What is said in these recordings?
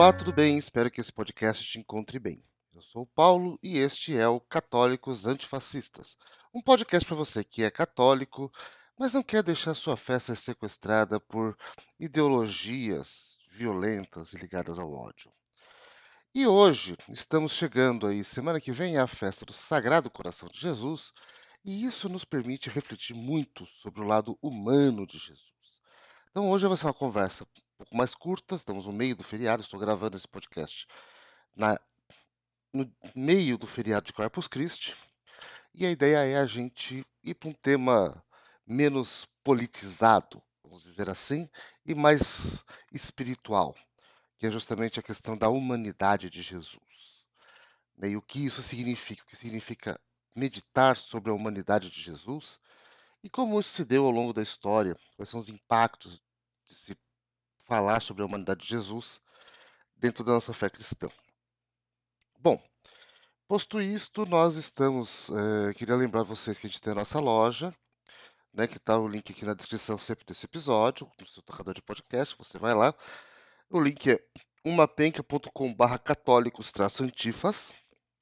Olá, tudo bem? Espero que esse podcast te encontre bem. Eu sou o Paulo e este é o Católicos Antifascistas, um podcast para você que é católico, mas não quer deixar sua fé ser sequestrada por ideologias violentas e ligadas ao ódio. E hoje estamos chegando aí, semana que vem é a festa do Sagrado Coração de Jesus, e isso nos permite refletir muito sobre o lado humano de Jesus. Então hoje vai ser uma conversa um pouco mais curta, estamos no meio do feriado, estou gravando esse podcast na- no meio do feriado de Corpus Christi, e a ideia é a gente ir para um tema menos politizado, vamos dizer assim, e mais espiritual, que é justamente a questão da humanidade de Jesus, né? E o que isso significa, o que significa meditar sobre a humanidade de Jesus e como isso se deu ao longo da história, quais são os impactos de se falar sobre a humanidade de Jesus dentro da nossa fé cristã. Bom, posto isto, nós estamos. Queria lembrar vocês que a gente tem a nossa loja, né? Que está o link aqui na descrição sempre desse episódio, no seu tocador de podcast, você vai lá. O link é umapenca.com/católicos-antifas,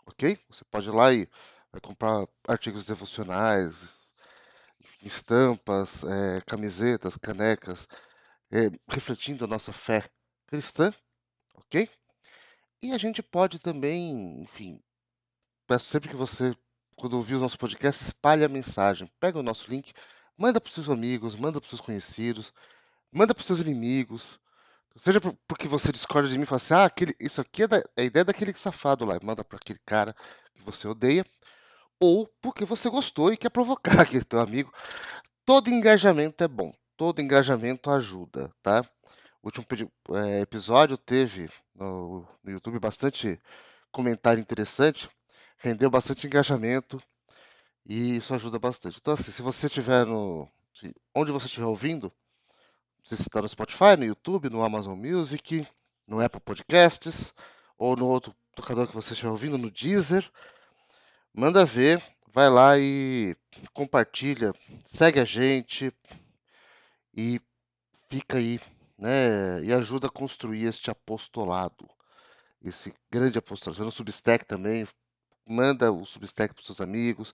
ok? Você pode ir lá e vai comprar artigos devocionais, estampas, camisetas, canecas, refletindo a nossa fé cristã, ok? E a gente pode também, enfim, peço sempre que você, quando ouvir o nosso podcast, espalhe a mensagem. Pega o nosso link, manda para os seus amigos, manda para os seus conhecidos, manda para os seus inimigos. Seja porque você discorda de mim e fala assim, isso aqui é a ideia daquele safado lá, manda para aquele cara que você odeia, ou porque você gostou e quer provocar aquele teu amigo. Todo engajamento é bom, todo engajamento ajuda, tá? O último episódio teve no YouTube bastante comentário interessante, rendeu bastante engajamento e isso ajuda bastante. Então, assim, se você estiver onde você estiver ouvindo, não sei se está no Spotify, no YouTube, no Amazon Music, no Apple Podcasts ou no outro tocador que você estiver ouvindo, no Deezer, manda ver, vai lá e compartilha, segue a gente e fica aí, né? E ajuda a construir este apostolado, esse grande apostolado. No Substack também, manda o Substack para os seus amigos.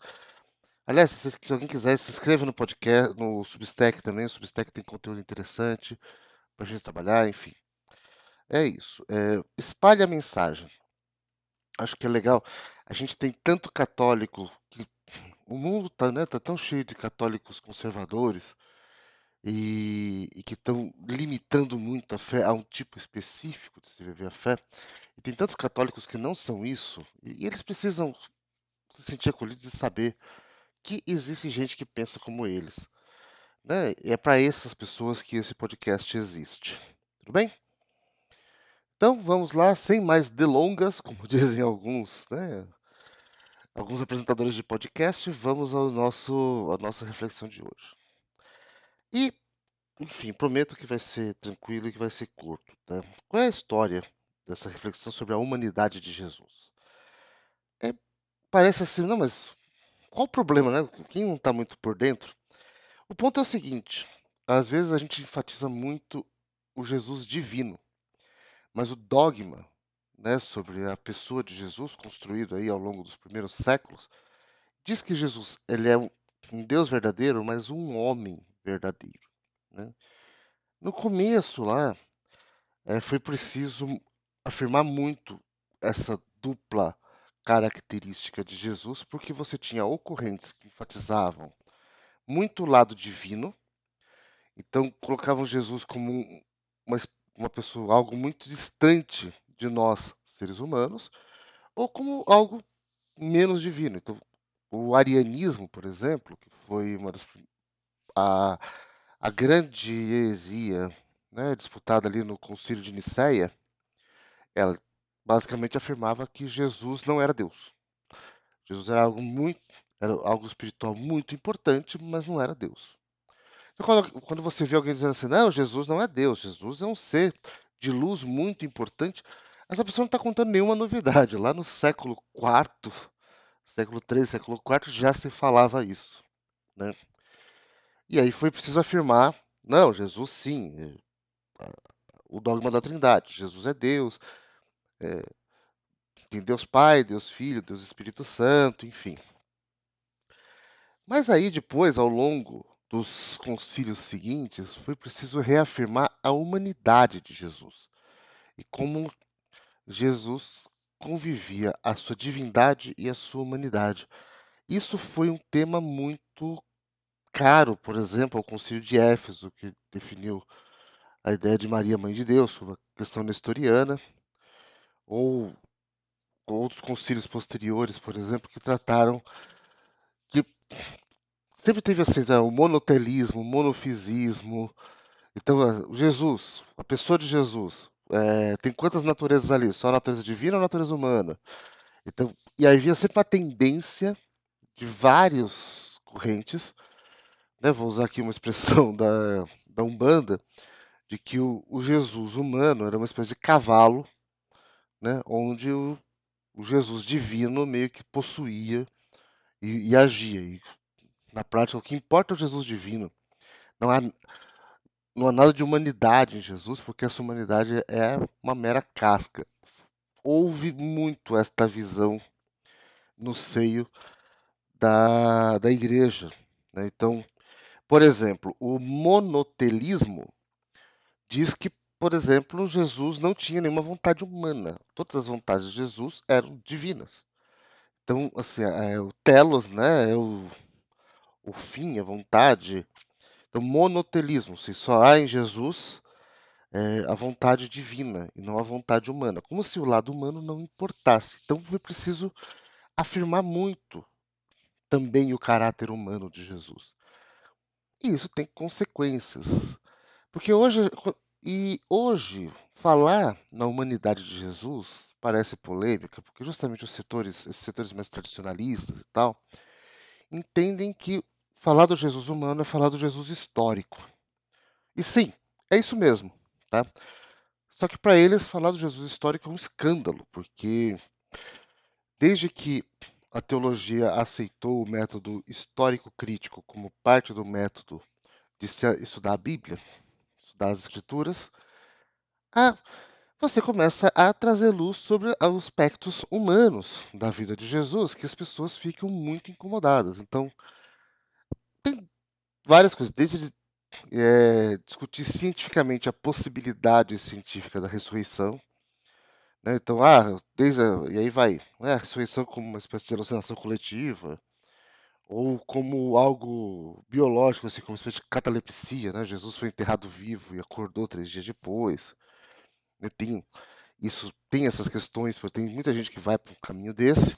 Aliás, se alguém quiser, se inscreva no podcast, no Substack também. O Substack tem conteúdo interessante para a gente trabalhar, enfim. É isso. Espalhe a mensagem. Acho que é legal. A gente tem tanto católico que o mundo tá, né, tá tão cheio de católicos conservadores e que estão limitando muito a fé a um tipo específico de se viver a fé. E tem tantos católicos que não são isso, e eles precisam se sentir acolhidos e saber que existe gente que pensa como eles, né? E é para essas pessoas que esse podcast existe. Tudo bem? Então vamos lá, sem mais delongas, como dizem alguns, né? Alguns apresentadores de podcast, vamos à nossa reflexão de hoje. E, enfim, prometo que vai ser tranquilo e que vai ser curto, tá? Qual é a história dessa reflexão sobre a humanidade de Jesus? É, parece assim, não, mas qual o problema, né? Quem não está muito por dentro? O ponto é o seguinte: às vezes a gente enfatiza muito o Jesus divino, mas o dogma, né, sobre a pessoa de Jesus, construído aí ao longo dos primeiros séculos, diz que Jesus ele é um Deus verdadeiro, mas um homem verdadeiro, né? No começo lá, foi preciso afirmar muito essa dupla característica de Jesus, porque você tinha ocorrentes que enfatizavam muito o lado divino. Então, colocavam Jesus como uma, uma pessoa, algo muito distante de nós, seres humanos, ou como algo menos divino. Então, o arianismo, por exemplo, que foi a, a grande heresia, né, disputada ali no Concílio de Nicéia, ela basicamente afirmava que Jesus não era Deus. Jesus era algo espiritual muito importante, mas não era Deus. Então, quando você vê alguém dizendo assim, não, Jesus não é Deus, Jesus é um ser de luz muito importante, essa pessoa não está contando nenhuma novidade. Lá no século IV, século III, século IV, já se falava isso, né? E aí foi preciso afirmar, não, Jesus sim, o dogma da Trindade. Jesus é Deus, tem Deus Pai, Deus Filho, Deus Espírito Santo, enfim. Mas aí depois, ao longo dos concílios seguintes, foi preciso reafirmar a humanidade de Jesus e como Jesus convivia a sua divindade e a sua humanidade. Isso foi um tema muito caro, por exemplo, ao Concílio de Éfeso, que definiu a ideia de Maria, Mãe de Deus, sobre a questão nestoriana, ou outros concílios posteriores, por exemplo, que trataram que sempre teve assim, né, o monotelismo, o monofisismo. Então, Jesus, a pessoa de Jesus, tem quantas naturezas ali? Só a natureza divina ou a natureza humana? Então, e aí havia sempre uma tendência de várias correntes, né? Vou usar aqui uma expressão da Umbanda, de que o Jesus humano era uma espécie de cavalo, né? Onde o Jesus divino meio que possuía e agia. E, na prática, o que importa é o Jesus divino. Não há, não há nada de humanidade em Jesus, porque essa humanidade é uma mera casca. Houve muito esta visão no seio da igreja, né? Então, por exemplo, o monotelismo diz que, por exemplo, Jesus não tinha nenhuma vontade humana. Todas as vontades de Jesus eram divinas. Então, assim, o telos, né, é o fim, a vontade. Então, monotelismo, se só há em Jesus a vontade divina e não a vontade humana, como se o lado humano não importasse. Então, foi preciso afirmar muito também o caráter humano de Jesus. E isso tem consequências, porque hoje falar na humanidade de Jesus parece polêmica, porque justamente esses setores mais tradicionalistas e tal, entendem que falar do Jesus humano é falar do Jesus histórico. E sim, é isso mesmo, tá? Só que para eles falar do Jesus histórico é um escândalo, porque desde que a teologia aceitou o método histórico-crítico como parte do método de se estudar a Bíblia, estudar as Escrituras, a você começa a trazer luz sobre os aspectos humanos da vida de Jesus, que as pessoas ficam muito incomodadas. Então, tem várias coisas, desde discutir cientificamente a possibilidade científica da ressurreição, né? Então, e aí vai, né? A ressurreição como uma espécie de alucinação coletiva, ou como algo biológico, assim, como uma espécie de catalepsia, né? Jesus foi enterrado vivo e acordou 3 dias depois. Né? Tem essas questões, porque tem muita gente que vai para um caminho desse,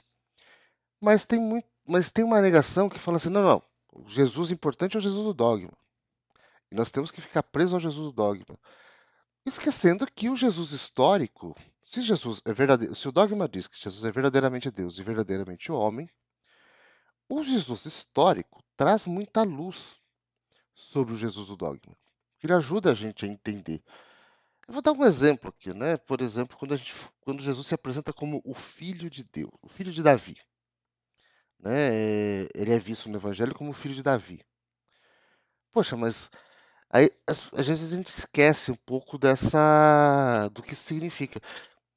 mas tem uma negação que fala assim, não, não, o Jesus importante é o Jesus do dogma. E nós temos que ficar presos ao Jesus do dogma. Esquecendo que o Jesus histórico, se Jesus é verdadeiro, se o dogma diz que Jesus é verdadeiramente Deus e verdadeiramente homem, o Jesus histórico traz muita luz sobre o Jesus do dogma. Ele ajuda a gente a entender. Eu vou dar um exemplo aqui, né? Por exemplo, quando Jesus se apresenta como o Filho de Deus, o Filho de Davi, né? Ele é visto no Evangelho como o Filho de Davi. Poxa, mas aí às vezes a gente esquece um pouco do que isso significa.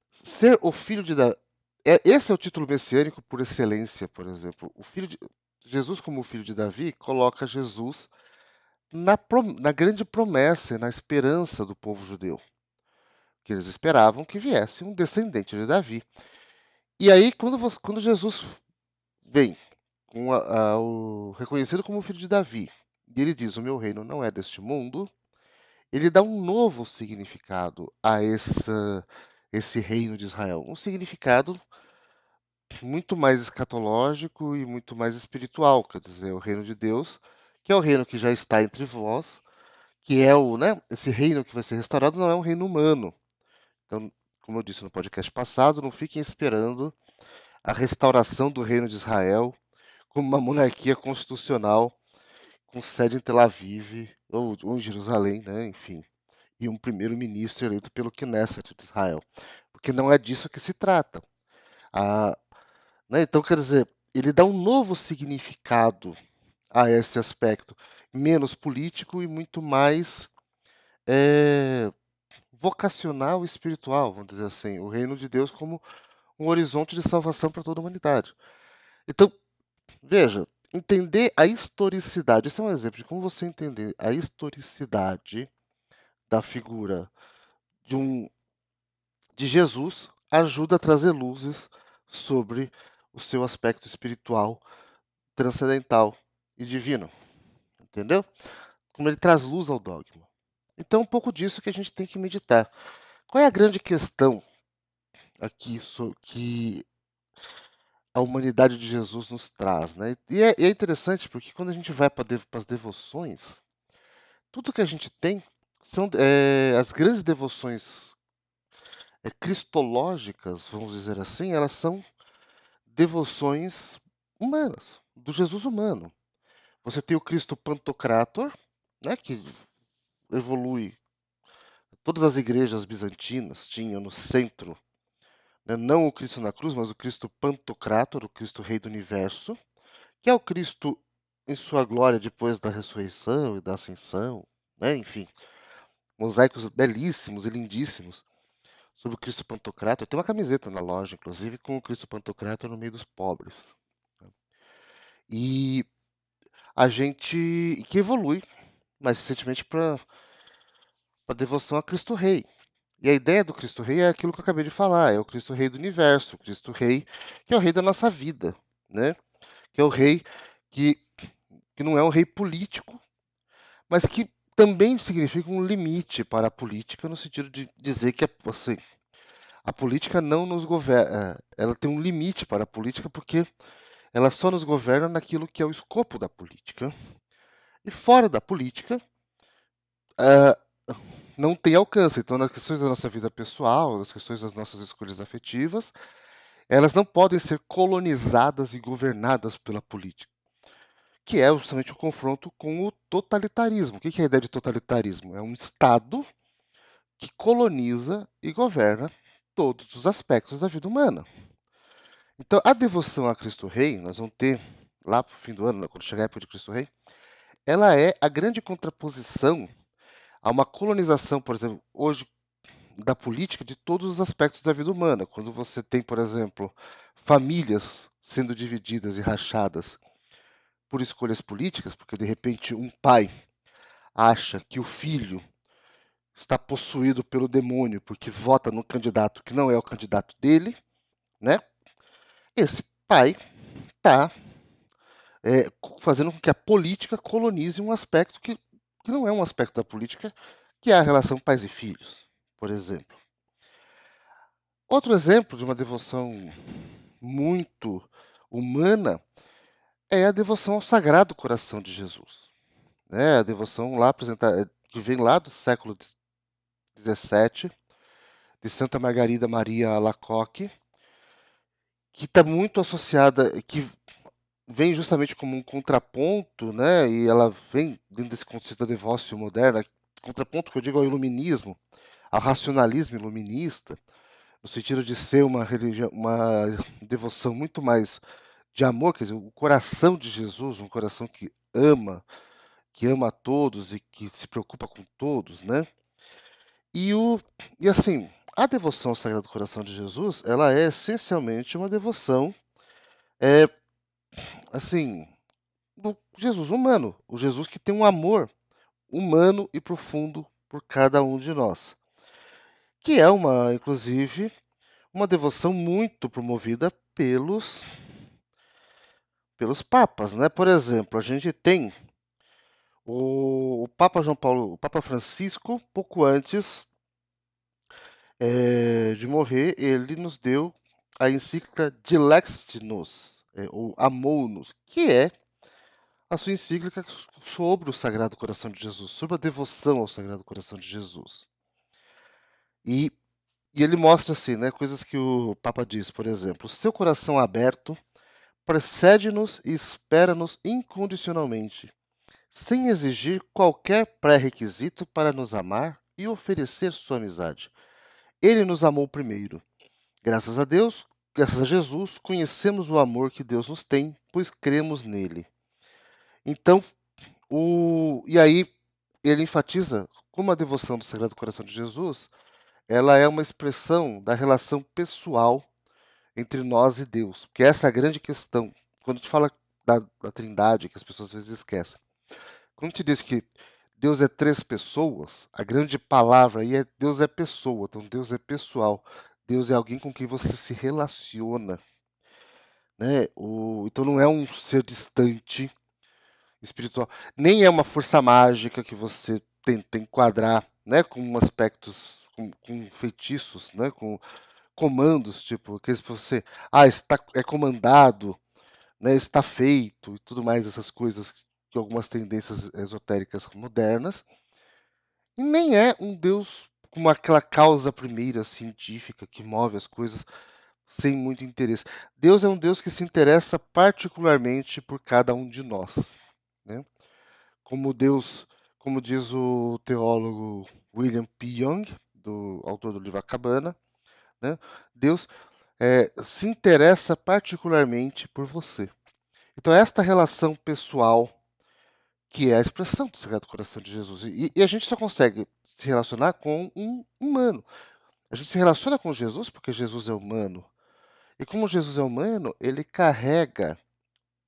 Ser o filho de Davi. Esse é o título messiânico por excelência, por exemplo. Jesus, como o filho de Davi, coloca Jesus na grande promessa, na esperança do povo judeu, que eles esperavam que viesse um descendente de Davi. E aí, quando Jesus vem com o reconhecido como filho de Davi, e ele diz: O meu reino não é deste mundo, ele dá um novo significado a esse reino de Israel. Um significado muito mais escatológico e muito mais espiritual, quer dizer, o reino de Deus, que é o reino que já está entre vós, que é esse reino que vai ser restaurado não é um reino humano. Então, como eu disse no podcast passado, não fiquem esperando a restauração do reino de Israel como uma monarquia constitucional com sede em Tel Aviv ou em Jerusalém, né? Enfim, e um primeiro-ministro eleito pelo Knesset de Israel, porque não é disso que se trata. A, Né? Então, quer dizer, ele dá um novo significado a esse aspecto, menos político e muito mais vocacional e espiritual, vamos dizer assim, o reino de Deus como um horizonte de salvação para toda a humanidade. Então, veja, entender a historicidade, esse é um exemplo de como você entender a historicidade da figura de de Jesus ajuda a trazer luzes sobre o seu aspecto espiritual, transcendental e divino, entendeu? Como ele traz luz ao dogma. Então, é um pouco disso que a gente tem que meditar. Qual é a grande questão aqui que a humanidade de Jesus nos traz, né? E é interessante porque quando a gente vai para as devoções, tudo que a gente tem são as grandes devoções cristológicas, vamos dizer assim, elas são devoções humanas, do Jesus humano. Você tem o Cristo Pantocrator, né, que evolui. Todas as igrejas bizantinas tinham no centro, né, não o Cristo na cruz, mas o Cristo Pantocrator, o Cristo Rei do Universo, que é o Cristo em sua glória depois da ressurreição e da ascensão, né, enfim, mosaicos belíssimos e lindíssimos sobre o Cristo Pantocrator. Tem uma camiseta na loja, inclusive, com o Cristo Pantocrator no meio dos pobres. E a gente que evolui mais recentemente para a devoção a Cristo Rei. E a ideia do Cristo Rei é aquilo que eu acabei de falar, é o Cristo Rei do universo, o Cristo Rei que é o rei da nossa vida, né? Que é o rei que, que não é um rei político, mas que também significa um limite para a política, no sentido de dizer que assim, a política não nos governa, ela tem um limite para a política porque ela só nos governa naquilo que é o escopo da política. E fora da política, ah, não tem alcance. Então, nas questões da nossa vida pessoal, nas questões das nossas escolhas afetivas, elas não podem ser colonizadas e governadas pela política, que é justamente o confronto com o totalitarismo. O que é a ideia de totalitarismo? É um Estado que coloniza e governa todos os aspectos da vida humana. Então, a devoção a Cristo Rei, nós vamos ter lá para o fim do ano, quando chegar a época de Cristo Rei, ela é a grande contraposição a uma colonização, por exemplo, hoje da política de todos os aspectos da vida humana. Quando você tem, por exemplo, famílias sendo divididas e rachadas por escolhas políticas, porque de repente um pai acha que o filho está possuído pelo demônio porque vota no candidato que não é o candidato dele, né? Esse pai está fazendo com que a política colonize um aspecto que não é um aspecto da política, que é a relação pais e filhos, por exemplo. Outro exemplo de uma devoção muito humana é a devoção ao Sagrado Coração de Jesus, né? A devoção lá apresentada, que vem lá do século XVII, de Santa Margarida Maria Alacoque, que está muito associada, que vem justamente como um contraponto, né? E ela vem dentro desse conceito da devócio moderna, contraponto que eu digo ao iluminismo, ao racionalismo iluminista, no sentido de ser uma religião, uma devoção muito mais de amor, quer dizer, o coração de Jesus, um coração que ama a todos e que se preocupa com todos, né? E e assim, a devoção ao Sagrado Coração de Jesus, ela é essencialmente uma devoção, é, assim, do Jesus humano, o Jesus que tem um amor humano e profundo por cada um de nós, que é uma, inclusive, uma devoção muito promovida pelos papas, né? Por exemplo, a gente tem o Papa João Paulo, o Papa Francisco, pouco antes de morrer, ele nos deu a encíclica Dilexit-nos, ou Amou-nos, que é a sua encíclica sobre o Sagrado Coração de Jesus, sobre a devoção ao Sagrado Coração de Jesus. E, e ele mostra assim, né, coisas que o Papa diz, por exemplo, seu coração aberto precede-nos e espera-nos incondicionalmente, sem exigir qualquer pré-requisito para nos amar e oferecer sua amizade. Ele nos amou primeiro. Graças a Deus, graças a Jesus, conhecemos o amor que Deus nos tem, pois cremos nele. Então, e aí ele enfatiza como a devoção do Sagrado Coração de Jesus ela é uma expressão da relação pessoal entre nós e Deus, porque essa é a grande questão. Quando a gente fala da Trindade, que as pessoas às vezes esquecem. Quando a gente diz que Deus é três pessoas, a grande palavra aí é Deus é pessoa, então Deus é pessoal. Deus é alguém com quem você se relaciona, né? Então não é um ser distante espiritual, nem é uma força mágica que você tenta enquadrar, né, com aspectos, com feitiços, né, com comandos, tipo, que você, está, é comandado, né, está feito e tudo mais, essas coisas que algumas tendências esotéricas modernas, e nem é um Deus como aquela causa primeira científica que move as coisas sem muito interesse. Deus é um Deus que se interessa particularmente por cada um de nós, né? Como Deus, como diz o teólogo William P. Young, do autor do livro A Cabana, né? Deus se interessa particularmente por você. Então, esta relação pessoal, que é a expressão do Sagrado Coração de Jesus, e a gente só consegue se relacionar com um humano. A gente se relaciona com Jesus porque Jesus é humano. E como Jesus é humano, ele carrega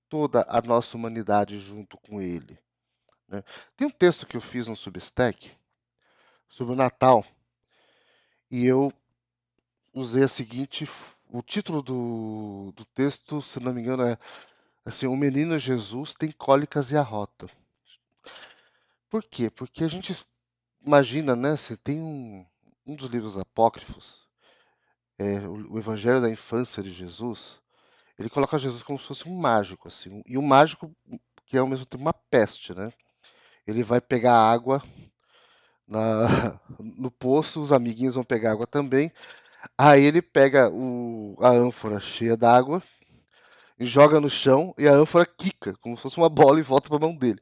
toda a nossa humanidade junto com ele, né? Tem um texto que eu fiz no Substack sobre o Natal e eu usei a seguinte. O título do texto, se não me engano, é assim: O Menino Jesus tem cólicas e arrota. Por quê? Porque a gente imagina, né? Você tem um dos livros apócrifos, o Evangelho da Infância de Jesus. Ele coloca Jesus como se fosse um mágico, assim, e um mágico que é ao mesmo tempo uma peste, né? Ele vai pegar água no poço, os amiguinhos vão pegar água também. Aí ele pega a ânfora cheia d'água e joga no chão e a ânfora quica, como se fosse uma bola e volta para a mão dele.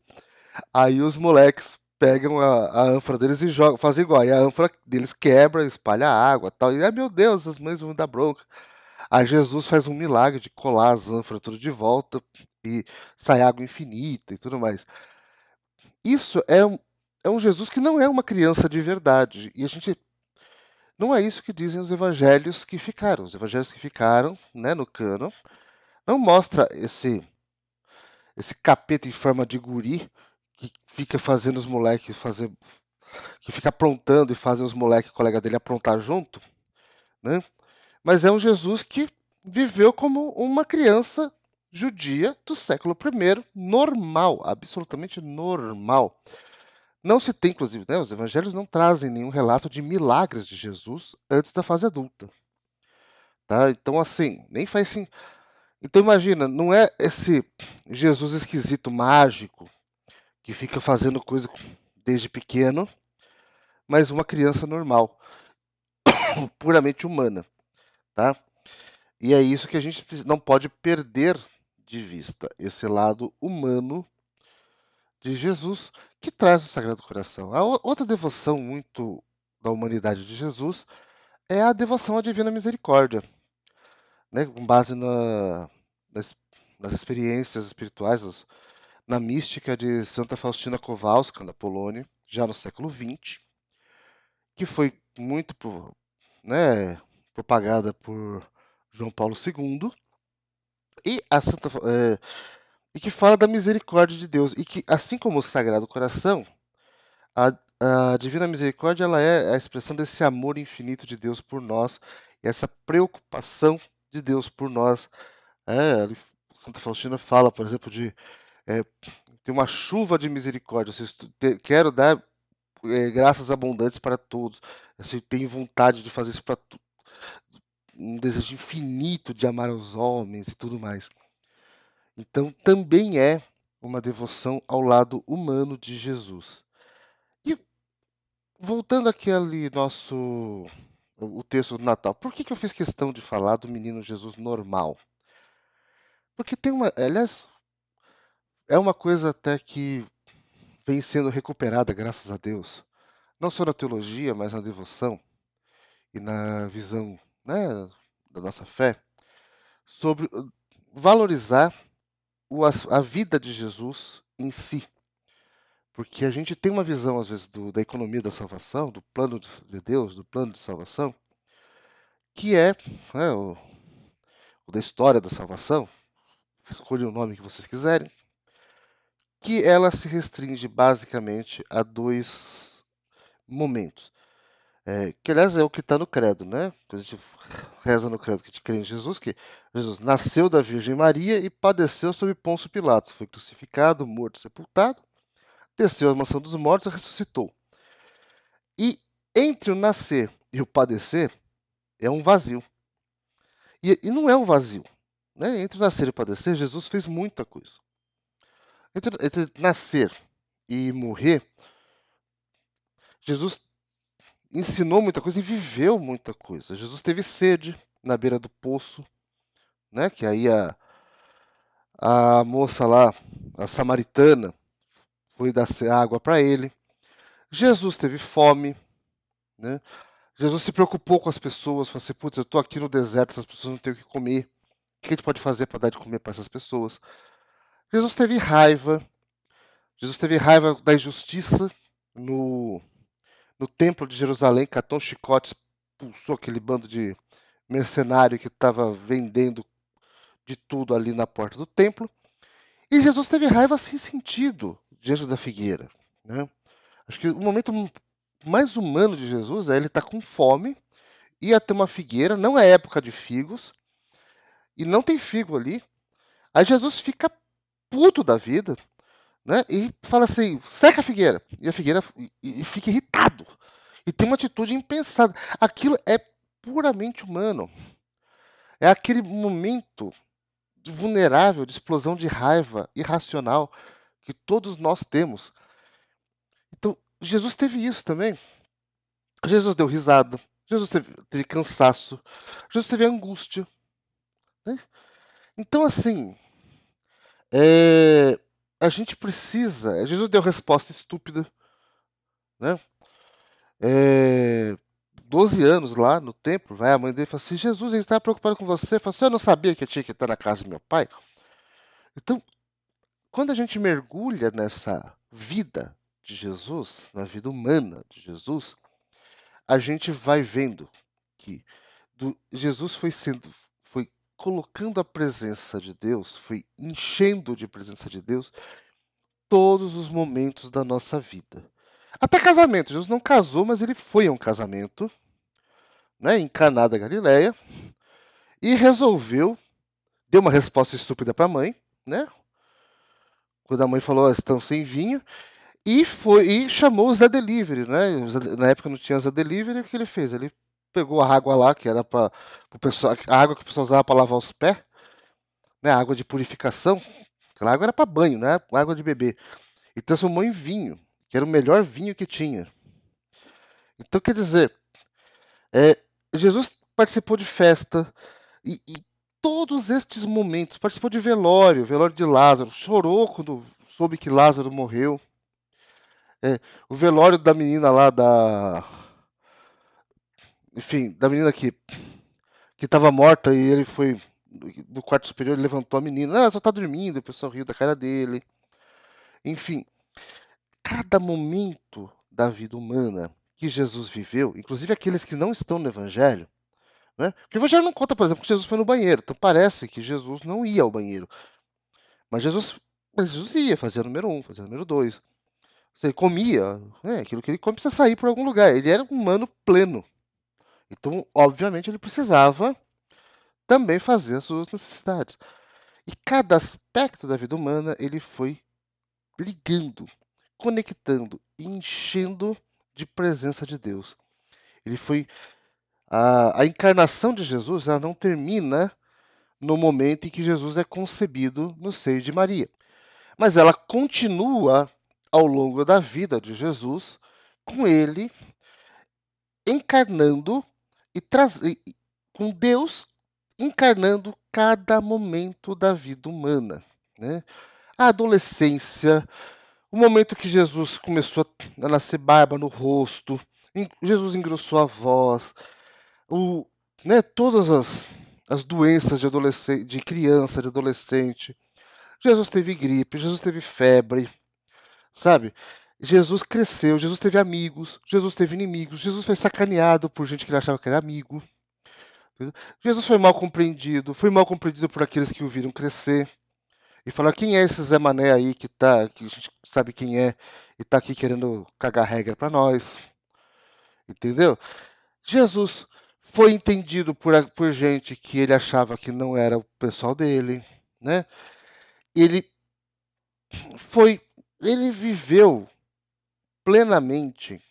Aí os moleques pegam a ânfora deles e jogam, fazem igual. E a ânfora deles quebra, espalha água e tal. E, ai meu Deus, as mães vão me dar bronca. Aí Jesus faz um milagre de colar as ânforas tudo de volta e sai água infinita e tudo mais. Isso é um Jesus que não é uma criança de verdade. E a gente não é isso que dizem os evangelhos que ficaram. Os evangelhos que ficaram, né, no cânon, não mostra esse capeta em forma de guri que fica fazendo os moleques fazer, que fica aprontando e fazem os moleques colega dele aprontar junto, né? Mas é um Jesus que viveu como uma criança judia do século I, normal, absolutamente normal. Não se tem, inclusive, né, os evangelhos não trazem nenhum relato de milagres de Jesus antes da fase adulta, tá? Então, assim, nem faz sim. Então, imagina, não é esse Jesus esquisito, mágico, que fica fazendo coisa desde pequeno, mas uma criança normal, puramente humana, tá? E é isso que a gente não pode perder de vista, esse lado humano de Jesus que traz o Sagrado Coração. A outra devoção muito da humanidade de Jesus é a devoção à Divina Misericórdia, né? Com base nas, nas experiências espirituais, na mística de Santa Faustina Kowalska, na Polônia, já no século XX, que foi muito, né, propagada por João Paulo II, e e que fala da misericórdia de Deus, e que, assim como o Sagrado Coração, a Divina Misericórdia ela é a expressão desse amor infinito de Deus por nós, e essa preocupação de Deus por nós. Santa Faustina fala, por exemplo, de ter uma chuva de misericórdia. Quero dar graças abundantes para todos. Assim, tenho vontade de fazer isso para um desejo infinito de amar os homens e tudo mais. Então, também é uma devoção ao lado humano de Jesus. E voltando àquele o texto do Natal, por que eu fiz questão de falar do menino Jesus normal? Porque aliás, é uma coisa até que vem sendo recuperada, graças a Deus, não só na teologia, mas na devoção e na visão, né, da nossa fé, sobre valorizar a vida de Jesus em si. Porque a gente tem uma visão, às vezes, da economia da salvação, do plano de Deus, do plano de salvação, que é, né, o da história da salvação, escolha o nome que vocês quiserem, que ela se restringe basicamente a dois momentos. Que, aliás, é o que está no credo, né? Que a gente reza no credo que a gente crê em Jesus, que Jesus nasceu da Virgem Maria e padeceu sob Pôncio Pilatos, foi crucificado, morto, sepultado, desceu à mansão dos mortos e ressuscitou. E entre o nascer e o padecer é um vazio. E não é um vazio. Né? Entre o nascer e o padecer, Jesus fez muita coisa. Entre nascer e morrer, Jesus ensinou muita coisa e viveu muita coisa. Jesus teve sede na beira do poço, né? Que aí a moça lá, a samaritana, foi dar água para ele. Jesus teve fome, né? Jesus se preocupou com as pessoas, falou assim, putz, eu estou aqui no deserto, essas pessoas não têm o que comer. O que a gente pode fazer para dar de comer para essas pessoas? Jesus teve raiva. Jesus teve raiva da injustiça no, no templo de Jerusalém, catou um chicote, expulsou aquele bando de mercenário que estava vendendo de tudo ali na porta do templo. E Jesus teve raiva sem sentido diante da figueira. Né? Acho que o momento mais humano de Jesus é ele estar com fome, ia ter uma figueira, não é época de figos, e não tem figo ali. Aí Jesus fica puto da vida, né? E fala assim, seca a figueira. E a figueira e fica irritado. E tem uma atitude impensada. Aquilo é puramente humano. É aquele momento vulnerável de explosão de raiva irracional que todos nós temos. Então, Jesus teve isso também. Jesus deu risada. Jesus teve cansaço. Jesus teve angústia. Né? Então, assim, é, a gente precisa. Jesus deu resposta estúpida. Né? É, 12 anos lá no templo, vai, a mãe dele fala assim: Jesus, ele estava preocupado com você. Fala assim, eu não sabia que eu tinha que estar na casa do meu pai. Então, quando a gente mergulha nessa vida de Jesus, na vida humana de Jesus, a gente vai vendo que Jesus foi colocando a presença de Deus, foi enchendo de presença de Deus todos os momentos da nossa vida. Até casamento. Jesus não casou, mas ele foi a um casamento, né, em Caná da Galileia, e resolveu, deu uma resposta estúpida para a mãe, né? Quando a mãe falou, oh, estão sem vinho, e chamou o Zé Delivery, né? Na época não tinha Zé Delivery, o que ele fez? Ele pegou a água lá, que era para o pessoal, a água que o pessoal usava para lavar os pés, né? A água de purificação, aquela água era para banho, né? Água de beber. E transformou em vinho, que era o melhor vinho que tinha. Então, quer dizer, é, Jesus participou de festa e todos estes momentos, participou de velório de Lázaro, chorou quando soube que Lázaro morreu. O velório da menina lá enfim, da menina que estava morta e ele foi do quarto superior, ele levantou a menina, ela só está dormindo, o pessoal riu da cara dele. Enfim, cada momento da vida humana que Jesus viveu, inclusive aqueles que não estão no Evangelho, né? Porque o Evangelho não conta, por exemplo, que Jesus foi no banheiro. Então parece que Jesus não ia ao banheiro. Mas Jesus ia, fazia número um, fazia número dois. Você comia, né? Aquilo que ele come precisa sair por algum lugar. Ele era um humano pleno. Então, obviamente, ele precisava também fazer as suas necessidades. E cada aspecto da vida humana ele foi ligando, conectando, enchendo de presença de Deus. Ele foi a encarnação de Jesus, ela não termina no momento em que Jesus é concebido no seio de Maria, mas ela continua ao longo da vida de Jesus com ele encarnando com Deus encarnando cada momento da vida humana, né? A adolescência, o momento que Jesus começou a nascer barba no rosto, Jesus engrossou a voz, o, né, todas as doenças de adolescente, de criança, de adolescente. Jesus teve gripe, Jesus teve febre, sabe? Jesus cresceu, Jesus teve amigos, Jesus teve inimigos, Jesus foi sacaneado por gente que ele achava que era amigo. Entendeu? Jesus foi mal compreendido por aqueles que o viram crescer e falaram: quem é esse Zé Mané aí que a gente sabe quem é e tá aqui querendo cagar regra para nós, entendeu? Jesus foi entendido por gente que ele achava que não era o pessoal dele, né? Ele foi, ele viveu plenamente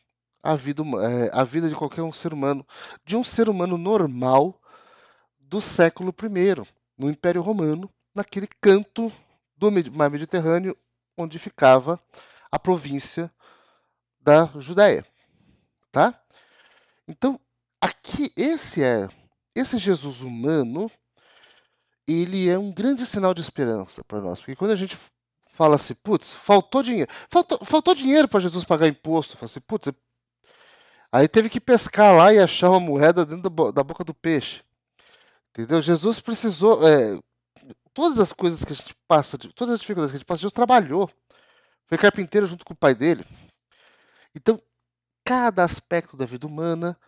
a vida de qualquer um ser humano, de um ser humano normal do século I, no Império Romano, naquele canto do Mar Mediterrâneo onde ficava a província da Judéia, tá? Então, aqui esse Jesus humano, ele é um grande sinal de esperança para nós, porque quando a gente fala assim, putz, faltou dinheiro para Jesus pagar imposto, fala assim, putz, aí teve que pescar lá e achar uma moeda dentro da boca do peixe, entendeu? Jesus precisou, todas as coisas que a gente passa, todas as dificuldades que a gente passa, Jesus trabalhou, foi carpinteiro junto com o pai dele. Então, cada aspecto da vida humana,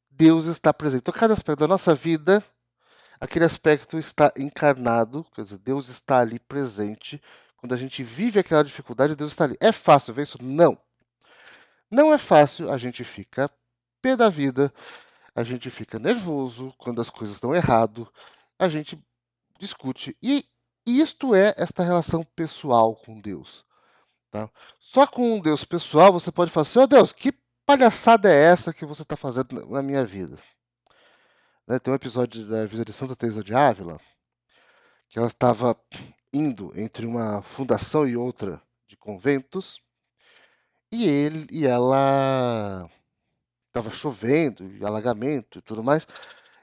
Deus está presente. Então, cada aspecto da nossa vida, aquele aspecto está encarnado, quer dizer, Deus está ali presente. Quando a gente vive aquela dificuldade, Deus está ali. É fácil ver isso? Não. Não é fácil, a gente fica pé da vida, a gente fica nervoso quando as coisas dão errado, a gente discute. E isto é esta relação pessoal com Deus. Tá? Só com um Deus pessoal você pode falar assim, ó Deus, que palhaçada é essa que você está fazendo na minha vida? Né, tem um episódio da vida de Santa Teresa de Ávila, que ela estava indo entre uma fundação e outra de conventos, e ela estava chovendo, e alagamento e tudo mais,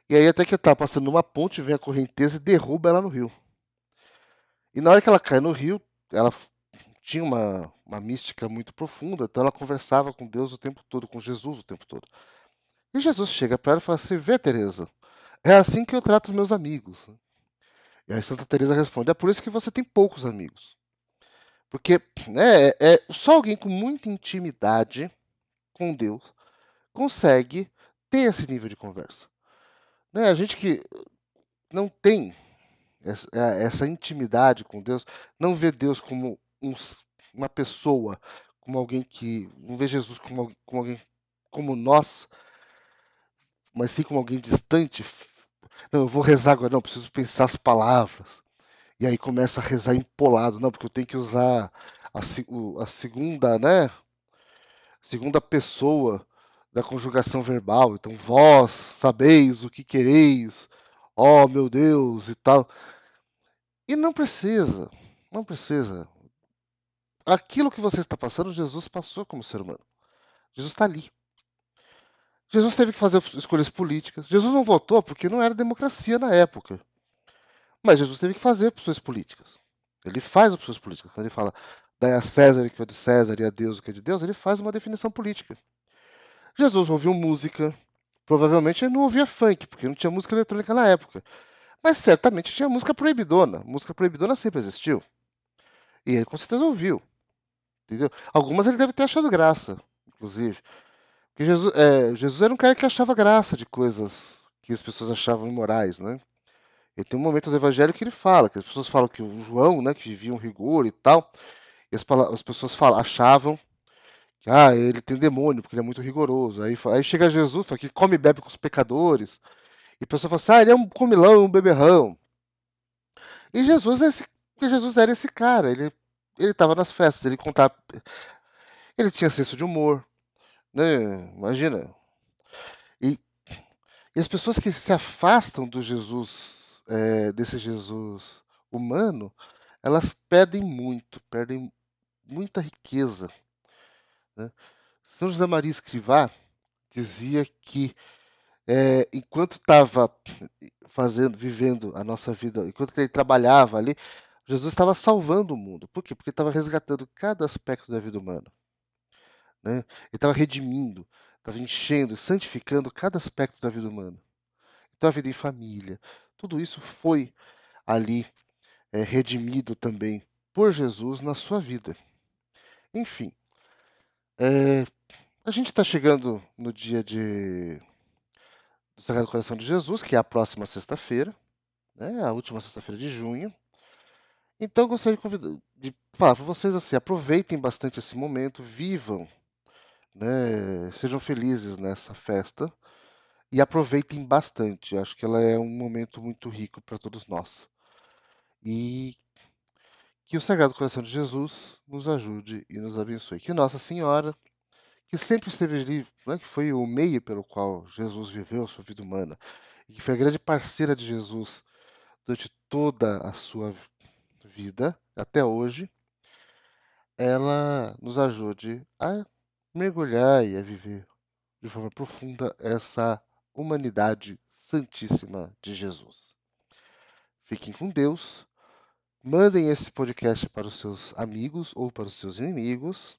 e aí até que estava passando numa ponte, vem a correnteza e derruba ela no rio. E na hora que ela cai no rio, ela tinha uma mística muito profunda, então ela conversava com Deus o tempo todo, com Jesus o tempo todo. E Jesus chega para ela e fala assim: vê, Teresa, é assim que eu trato os meus amigos. E aí Santa Teresa responde: é por isso que você tem poucos amigos. Porque só alguém com muita intimidade com Deus consegue ter esse nível de conversa. Né? A gente que não tem essa intimidade com Deus, não vê Deus como uma pessoa, como alguém que. Não vê Jesus como alguém como nós, mas sim como alguém distante. Não, eu vou rezar agora, não, preciso pensar as palavras. E aí começa a rezar empolado, não, porque eu tenho que usar a segunda, né? Segunda pessoa da conjugação verbal. Então, vós sabeis o que quereis, ó meu Deus, e tal. E não precisa, não precisa. Aquilo que você está passando, Jesus passou como ser humano. Jesus está ali. Jesus teve que fazer escolhas políticas. Jesus não votou porque não era democracia na época. Mas Jesus teve que fazer opções políticas. Ele faz opções políticas. Quando ele fala, dai a César o que é de César e a Deus o que é de Deus, ele faz uma definição política. Jesus ouviu música. Provavelmente ele não ouvia funk, porque não tinha música eletrônica na época. Mas certamente tinha música proibidona. Música proibidona sempre existiu. E ele com certeza ouviu. Entendeu? Algumas ele deve ter achado graça, inclusive. Porque Jesus era um cara que achava graça de coisas que as pessoas achavam imorais, né? E tem um momento do evangelho que ele fala, que as pessoas falam que o João, né, que vivia um rigor e tal, e as pessoas achavam que ele tem demônio, porque ele é muito rigoroso. Aí chega Jesus, fala que come e bebe com os pecadores, e a pessoa fala assim, ele é um comilão, um beberrão. E Jesus era esse cara, ele estava nas festas, ele contava, ele tinha senso de humor, né? Imagina. E, e as pessoas que se afastam do Jesus, desse Jesus humano, elas perdem muita riqueza. Né? São José Maria Escrivá dizia que enquanto estava vivendo a nossa vida, enquanto ele trabalhava ali, Jesus estava salvando o mundo. Por quê? Porque estava resgatando cada aspecto da vida humana. Né? Ele estava redimindo, estava enchendo, santificando cada aspecto da vida humana. Então a vida em família, tudo isso foi ali redimido também por Jesus na sua vida. Enfim, é, a gente está chegando no dia do Sagrado Coração de Jesus, que é a próxima sexta-feira, né, a última sexta-feira de junho. Então, eu gostaria de falar para vocês assim: aproveitem bastante esse momento, vivam, né, sejam felizes nessa festa e aproveitem bastante. Acho que ela é um momento muito rico para todos nós. E que o Sagrado Coração de Jesus nos ajude e nos abençoe. Que Nossa Senhora, que sempre esteve ali, né, que foi o meio pelo qual Jesus viveu a sua vida humana, e que foi a grande parceira de Jesus durante toda a sua vida, até hoje, ela nos ajude a mergulhar e a viver de forma profunda essa humanidade santíssima de Jesus. Fiquem com Deus. Mandem esse podcast para os seus amigos ou para os seus inimigos.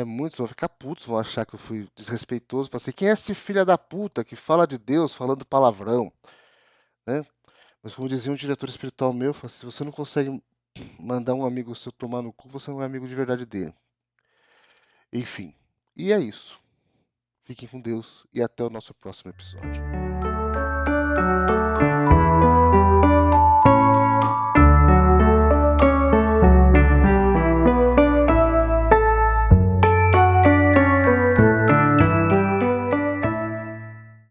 Muitos vão ficar putos, vão achar que eu fui desrespeitoso. Falar assim, quem é esse filho da puta que fala de Deus falando palavrão? Né? Mas como dizia um diretor espiritual meu, fala assim, se você não consegue mandar um amigo seu tomar no cu, você não é amigo de verdade dele. Enfim, e é isso. Fiquem com Deus e até o nosso próximo episódio.